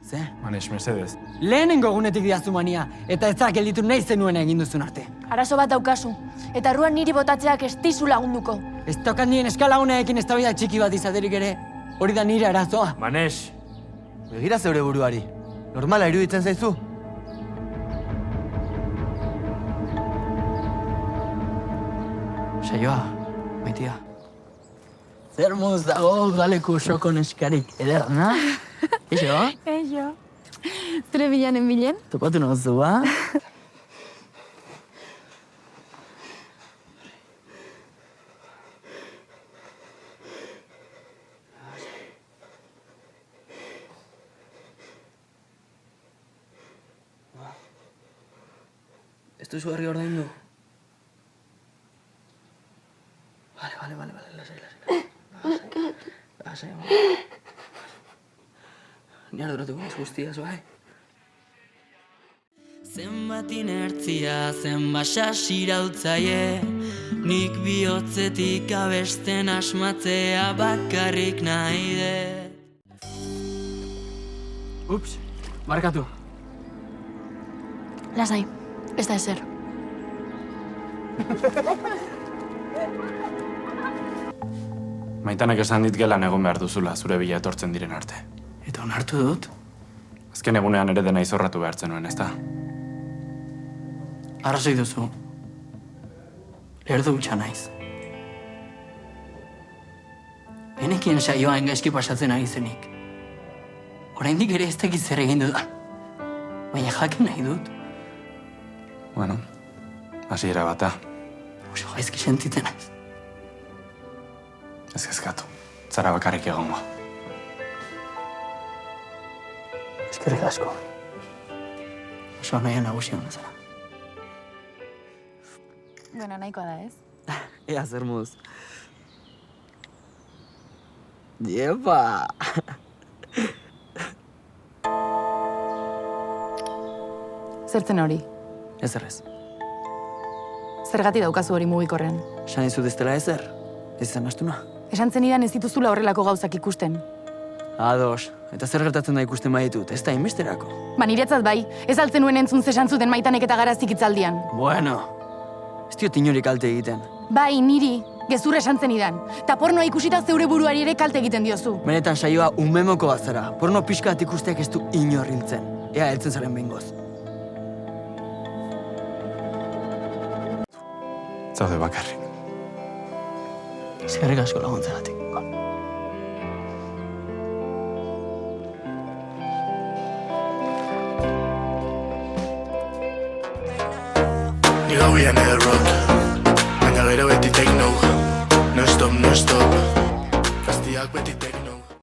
Ze? Manes, mesedez. Lehenengo egunetik diazu mania, eta ezak gelditu nahi zenuen egin duzun arte. Arazo bat daukazu, eta erruan niri botatzeak ez dizu lagunduko. Ez tokat nien eskalaguneekin eztabaida txiki bat izaterik ere, hori da nire arazoa. Manes! Begira zeure buruari. Normala iruditzen zaizu? Saioa, maitia. Zer moz dago galeku soko neskarik ederna? Eixo? Eixo. Zure bilanen bilen? Topatu nozu, ba? Ez duzu herri ordaindu? Vale, lasai. Ni arduratuko naiz guztiaz, bai? Zenbat inertzia, zenbat sasirautzaie, nik bihotzetik abesten asmatzea bakarrik nahi dut. Ups, barkatu. Lasai, ez da ezer. Maitanek esan dit gelan egon behar duzula zure bila etortzen diren arte. Eta onartu dut? Azken egunean ere dena izorratu behartzen nuen, ezta? Arrazoi duzu. Lerdo hutsa naiz. Genekien saioa engaizki pasatzen ari zenik. Oraindik ere ez dakit zer egin dudan. Baina jakin nahi dut. Bueno, hasiera bata. Oso gaizki sentitzen naiz. Ez kezkatu. Zara bakarrik egongo. Eskerrik asko. Oso nahi nagusia hona zara. Bueno, nahikoa da, ez? Ea zer moduz. Diepa! Zertzen hori? Ezerrez. Zergati daukazu hori mugikorrean? Esan izut ez dela ezer? Ez izan astuna? Esan zenidan ez dituzula horrelako gauzak ikusten. Ados. Eta zer gertatzen da ikusten baditut, ez da inbesterako. Ba, niretzat bai, ez altzen nuen entzun zesan zuten Maitanek eta Garazik hitzaldian. Bueno, ez diot inori kalte egiten. Bai, niri, gezurra esan zenidan. Ta pornoa ikusita zeure buruari ere kalte egiten diozu. Benetan saioa umemoko bat zara. Porno pixka bat ikusteak ez du inor hiltzen. Ea heltzen zaren behingoz. Zaude bakarrik. Eskerrik asko laguntzagatik. Ni gauian edo rock, baina gero beti techno. No stop, Gaztiak beti techno.